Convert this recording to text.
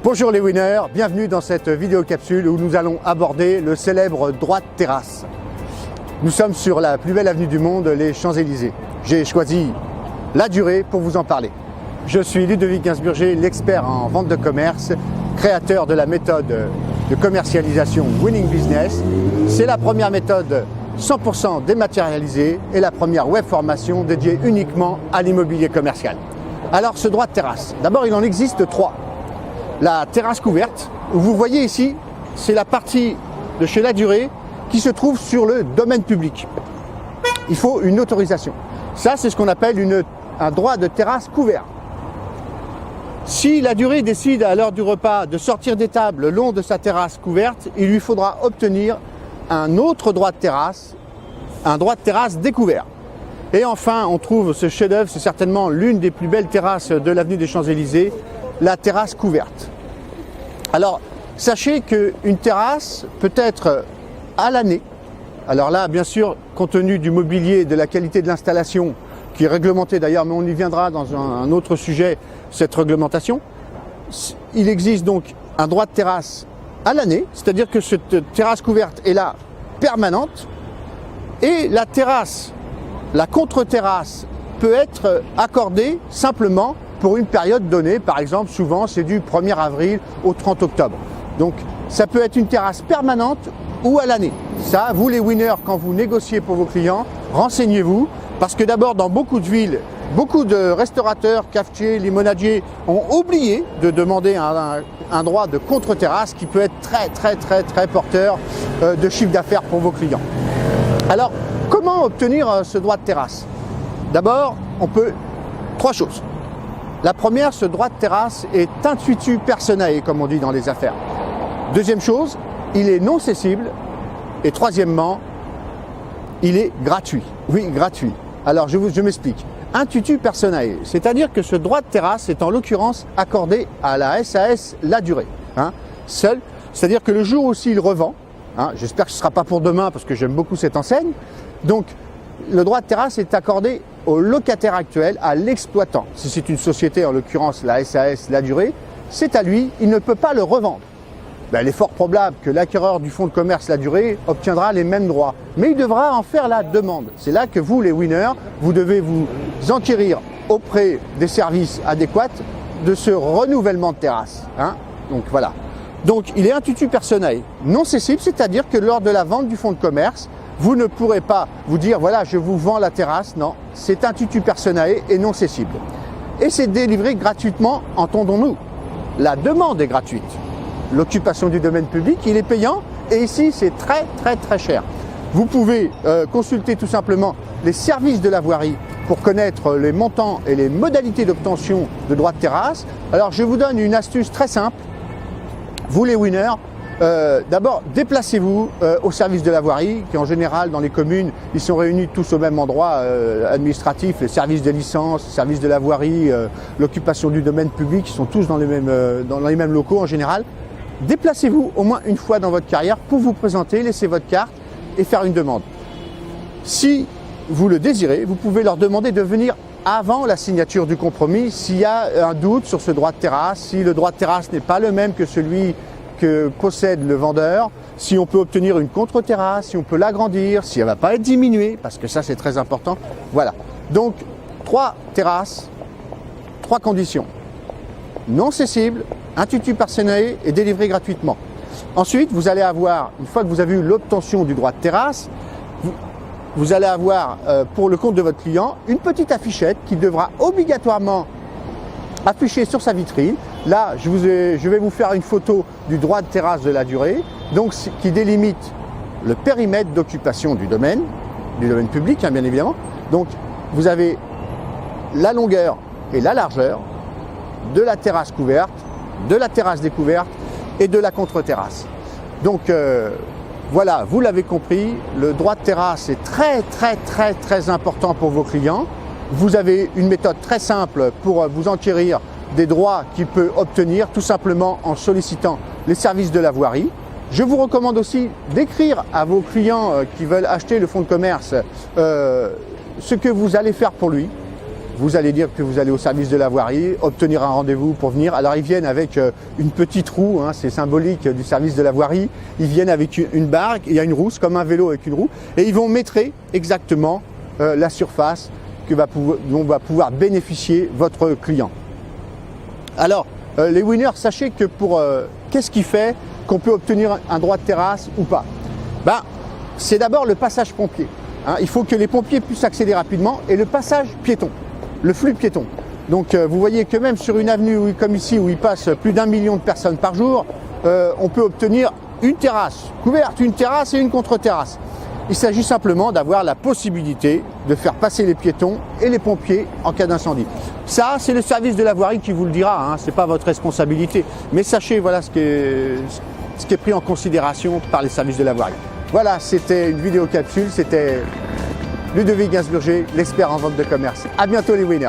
Bonjour les winners, bienvenue dans cette vidéo capsule où nous allons aborder le célèbre droit de terrasse. Nous sommes sur la plus belle avenue du monde, les Champs-Élysées. J'ai choisi la durée pour vous en parler. Je suis Ludovic Gainsburger, l'expert en vente de commerce, créateur de la méthode de commercialisation Winning Business. C'est la première méthode 100% dématérialisée et la première web formation dédiée uniquement à l'immobilier commercial. Alors ce droit de terrasse, d'abord il en existe trois. La terrasse couverte, vous voyez ici, c'est la partie de chez La Durée qui se trouve sur le domaine public. Il faut une autorisation. Ça, c'est ce qu'on appelle un droit de terrasse couvert. Si La Durée décide à l'heure du repas de sortir des tables le long de sa terrasse couverte, il lui faudra obtenir un autre droit de terrasse, un droit de terrasse découvert. Et enfin, on trouve ce chef-d'œuvre, c'est certainement l'une des plus belles terrasses de l'avenue des Champs-Élysées, la terrasse couverte. Alors, sachez qu'une terrasse peut être à l'année. Alors là, bien sûr, compte tenu du mobilier et de la qualité de l'installation, qui est réglementée d'ailleurs, mais on y viendra dans un autre sujet, cette réglementation. Il existe donc un droit de terrasse à l'année, c'est-à-dire que cette terrasse couverte est là permanente, et la terrasse, la contre-terrasse, peut être accordée simplement pour une période donnée. Par exemple, souvent c'est du 1er avril au 30 octobre. Donc ça peut être une terrasse permanente ou à l'année. Ça, vous les winners, quand vous négociez pour vos clients, renseignez-vous, parce que d'abord dans beaucoup de villes, beaucoup de restaurateurs, cafetiers, limonadiers ont oublié de demander un droit de contre-terrasse qui peut être très porteur de chiffre d'affaires pour vos clients. Alors, comment obtenir ce droit de terrasse? D'abord, on peut trois choses. La première, ce droit de terrasse est intuitu personae, comme on dit dans les affaires. Deuxième chose, il est non cessible. Et troisièmement, il est gratuit. Oui, gratuit. Alors, je m'explique. Intuitu personae, c'est-à-dire que ce droit de terrasse est en l'occurrence accordé à la SAS La Durée. Seul, c'est-à-dire que le jour où il revend, j'espère que ce ne sera pas pour demain parce que j'aime beaucoup cette enseigne, donc le droit de terrasse est accordé au locataire actuel, à l'exploitant. Si c'est une société, en l'occurrence la SAS La Durée, c'est à lui, il ne peut pas le revendre. Il est fort probable que l'acquéreur du fonds de commerce La Durée obtiendra les mêmes droits, mais il devra en faire la demande. C'est là que vous, les winners, vous devez vous enquérir auprès des services adéquats de ce renouvellement de terrasse. Donc voilà. Donc il est intuitu personae, non cessible, c'est-à-dire que lors de la vente du fonds de commerce, vous ne pourrez pas vous dire, voilà, je vous vends la terrasse. Non, c'est intuitu personae et non cessible. Et c'est délivré gratuitement, entendons-nous. La demande est gratuite. L'occupation du domaine public, il est payant. Et ici, c'est très cher. Vous pouvez consulter tout simplement les services de la voirie pour connaître les montants et les modalités d'obtention de droits de terrasse. Alors, je vous donne une astuce très simple. Vous, les winners, d'abord, déplacez-vous au service de la voirie, qui en général, dans les communes, ils sont réunis tous au même endroit administratif, les services de licence, les services de la voirie, l'occupation du domaine public, ils sont tous dans les mêmes locaux en général. Déplacez-vous au moins une fois dans votre carrière pour vous présenter, laisser votre carte et faire une demande. Si vous le désirez, vous pouvez leur demander de venir avant la signature du compromis s'il y a un doute sur ce droit de terrasse, si le droit de terrasse n'est pas le même que celui que possède le vendeur, si on peut obtenir une contre-terrasse, si on peut l'agrandir, si elle ne va pas être diminuée, parce que ça c'est très important. Voilà. Donc, 3 terrasses, 3 conditions. Non cessible, intuitu personae et délivré gratuitement. Ensuite, vous allez avoir, une fois que vous avez eu l'obtention du droit de terrasse, vous allez avoir pour le compte de votre client une petite affichette qui devra obligatoirement afficher sur sa vitrine. Là, je vais vous faire une photo du droit de terrasse de La Durée, donc qui délimite le périmètre d'occupation du domaine public, bien évidemment. Donc, vous avez la longueur et la largeur de la terrasse couverte, de la terrasse découverte et de la contre-terrasse. Donc, voilà, vous l'avez compris, le droit de terrasse est très important pour vos clients. Vous avez une méthode très simple pour vous enquérir des droits qu'il peut obtenir tout simplement en sollicitant les services de la voirie. Je vous recommande aussi d'écrire à vos clients qui veulent acheter le fonds de commerce ce que vous allez faire pour lui. vous allez dire que vous allez au service de la voirie, obtenir un rendez-vous pour venir. Alors ils viennent avec une petite roue, hein, c'est symbolique du service de la voirie. Ils viennent avec une barre, il y a une roue, c'est comme un vélo avec une roue, et ils vont métrer exactement la surface dont va pouvoir bénéficier votre client. Alors, les winners, sachez que qu'est-ce qui fait qu'on peut obtenir un droit de terrasse ou pas? C'est d'abord le passage pompier. Hein, il faut que les pompiers puissent accéder rapidement, et le passage piéton, le flux piéton. Donc vous voyez que même sur une avenue comme ici où il passe plus d'1 million de personnes par jour, on peut obtenir une terrasse couverte, une terrasse et une contre-terrasse. Il s'agit simplement d'avoir la possibilité de faire passer les piétons et les pompiers en cas d'incendie. Ça, c'est le service de la voirie qui vous le dira, hein, ce n'est pas votre responsabilité. Mais sachez, voilà ce qui est pris en considération par les services de la voirie. Voilà, c'était une vidéo capsule, c'était Ludovic Gainsbourger, l'expert en vente de commerce. À bientôt les winners.